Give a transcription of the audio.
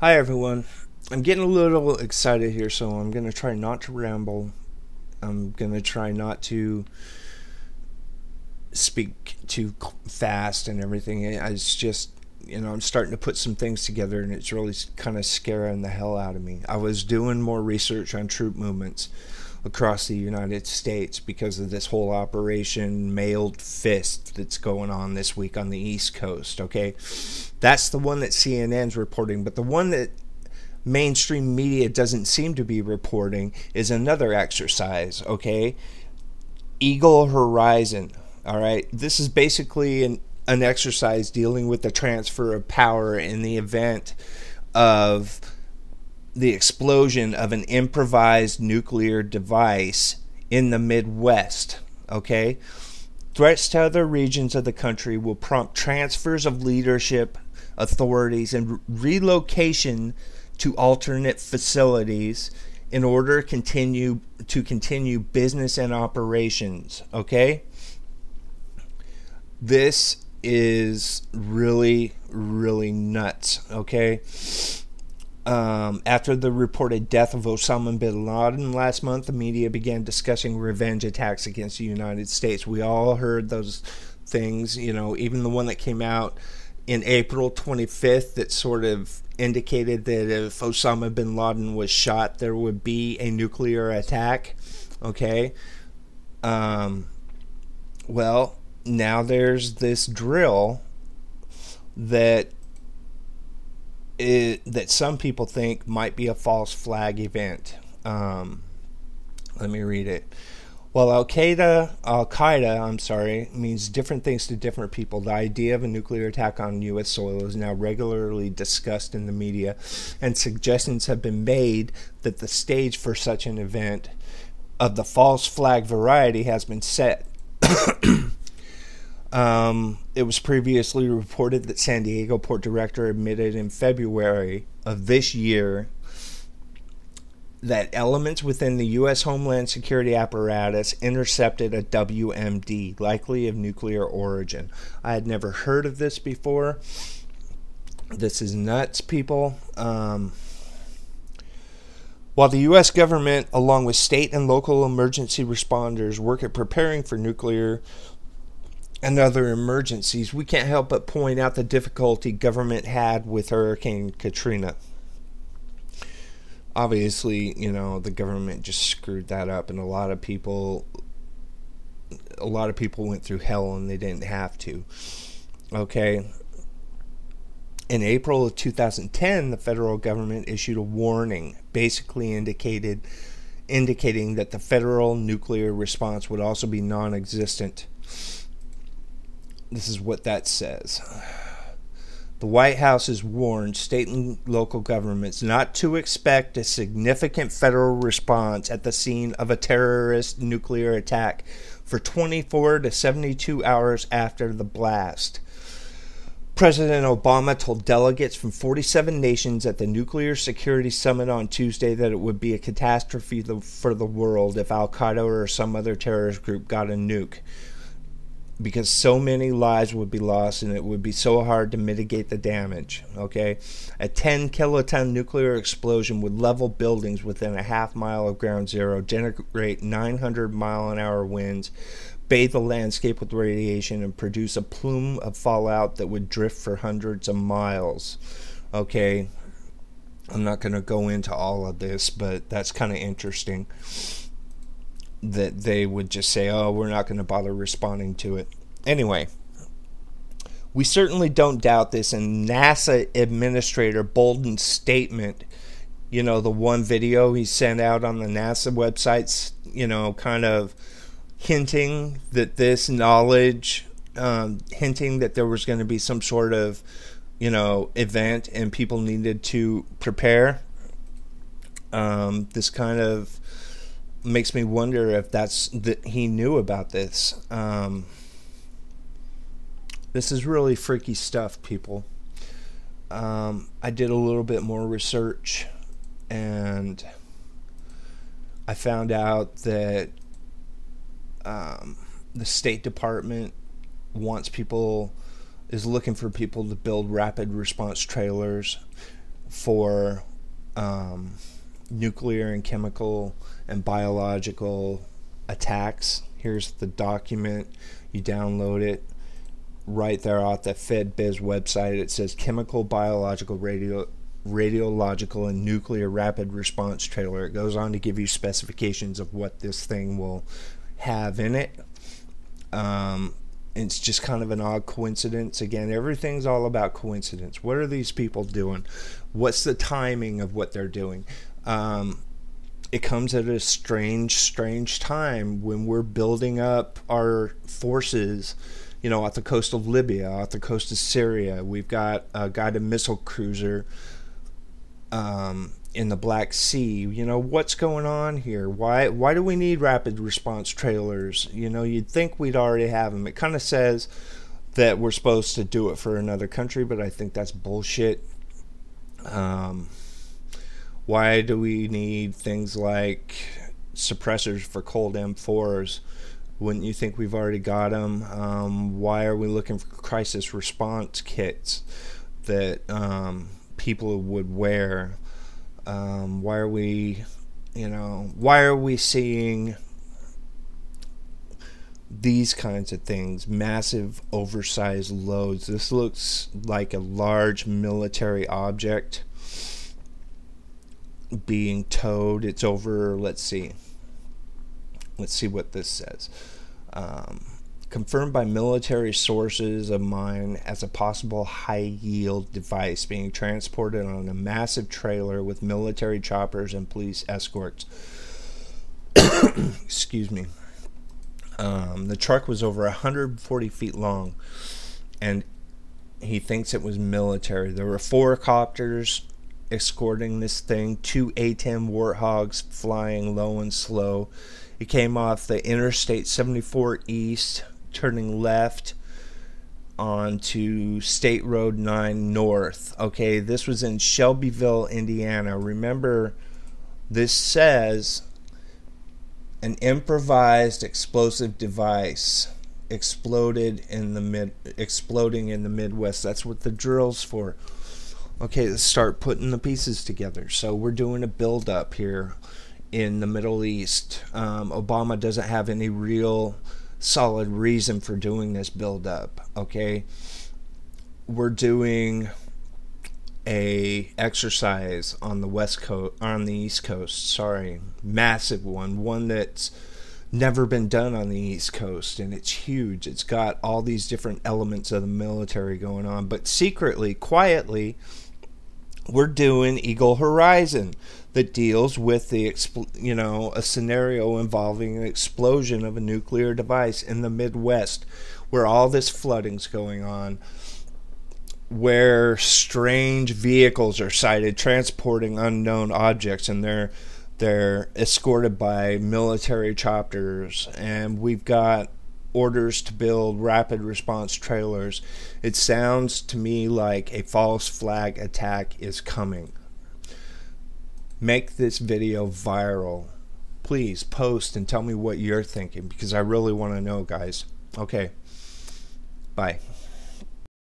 Hi everyone. I'm getting a little excited here, so I'm going to try not to ramble. I'm going to try not to speak too fast and everything. It's just, I'm starting to put some things together and it's really kind of scaring the hell out of me. I was doing more research on troop movements across the United States because of this whole Operation Mailed Fist that's going on this week on the East Coast, okay? That's the one that CNN's reporting, but the one that mainstream media doesn't seem to be reporting is another exercise, okay? Eagle Horizon, all right? This is basically an exercise dealing with the transfer of power in the event of the explosion of an improvised nuclear device in the Midwest, okay? Threats to other regions of the country will prompt transfers of leadership, authorities, and relocation to alternate facilities in order to continue business and operations, okay? This is really, really nuts, okay? After the reported death of Osama bin Laden last month, the media began discussing revenge attacks against the United States. We all heard those things, even the one that came out in April 25th that sort of indicated that if Osama bin Laden was shot, there would be a nuclear attack. Okay. Well, now there's this drill that some people think might be a false flag event. Let me read it. While Al-Qaeda, means different things to different people, the idea of a nuclear attack on U.S. soil is now regularly discussed in the media, and suggestions have been made that the stage for such an event of the false flag variety has been set. It was previously reported that San Diego port director admitted in February of this year that elements within the U.S. Homeland Security apparatus intercepted a WMD, likely of nuclear origin. I had never heard of this before. This is nuts, people. While the U.S. government, along with state and local emergency responders, work at preparing for nuclear and other emergencies, we can't help but point out the difficulty government had with Hurricane Katrina. Obviously, the government just screwed that up, and a lot of people went through hell and they didn't have to. Okay. In April of 2010, the federal government issued a warning, basically indicating that the federal nuclear response would also be non-existent. This is what that says. The White House has warned state and local governments not to expect a significant federal response at the scene of a terrorist nuclear attack for 24 to 72 hours after the blast. President Obama told delegates from 47 nations at the Nuclear Security Summit on Tuesday that it would be a catastrophe for the world if Al-Qaeda or some other terrorist group got a nuke, because so many lives would be lost and it would be so hard to mitigate the damage. Okay, a 10-kiloton nuclear explosion would level buildings within a half mile of ground zero, generate 900-mile-an-hour winds, bathe the landscape with radiation, and produce a plume of fallout that would drift for hundreds of miles. Okay, I'm not going to go into all of this, but that's kind of interesting that they would just say, oh, we're not going to bother responding to it. Anyway, we certainly don't doubt this, and NASA Administrator Bolden's statement, the one video he sent out on the NASA websites, kind of hinting that this knowledge, hinting that there was going to be some sort of, event and people needed to prepare. This kind of makes me wonder if that he knew about this. This is really freaky stuff, people. I did a little bit more research, and I found out that the State Department is looking for people to build rapid response trailers for nuclear and chemical and biological attacks. Here's the document. You download it right there off the FedBiz website. It says chemical, biological, radiological, and nuclear rapid response trailer. It goes on to give you specifications of what this thing will have in it. It's just kind of an odd coincidence. Again, everything's all about coincidence. What are these people doing? What's the timing of what they're doing? It comes at a strange time when we're building up our forces, you know, off the coast of Libya, off the coast of Syria. We've got a guided missile cruiser in the Black Sea. You know, what's going on here? Why do we need rapid response trailers? You know, you'd think we'd already have them. It kind of says that we're supposed to do it for another country, but I think that's bullshit. Why do we need things like suppressors for cold M4s? Wouldn't you think we've already got them? Why are we looking for crisis response kits that people would wear? Why are we seeing these kinds of things? Massive, oversized loads. This looks like a large military object being towed. It's over, let's see what this says. Confirmed by military sources of mine as a possible high-yield device being transported on a massive trailer with military choppers and police escorts. Excuse me. The truck was over 140 feet long, and he thinks it was military. There were 4 copters escorting this thing, 2 A-10 Warthogs flying low and slow. It came off the Interstate 74 East, turning left onto State Road 9 North. Okay, this was in Shelbyville, Indiana. Remember, this says an improvised explosive device exploding in the Midwest. That's what the drill's for. Okay, let's start putting the pieces together. So we're doing a build-up here in the Middle East. Obama doesn't have any real solid reason for doing this build-up. Okay, we're doing a exercise on the East Coast. Sorry, massive one that's never been done on the East Coast, and it's huge. It's got all these different elements of the military going on, but secretly, quietly, we're doing Eagle Horizon that deals with the a scenario involving an explosion of a nuclear device in the Midwest, where all this flooding's going on, where strange vehicles are sighted transporting unknown objects, and they're escorted by military choppers, and we've got orders to build rapid response trailers. It sounds to me like a false flag attack is coming. Make this video viral. Please post and tell me what you're thinking, because I really want to know, guys. Okay, bye.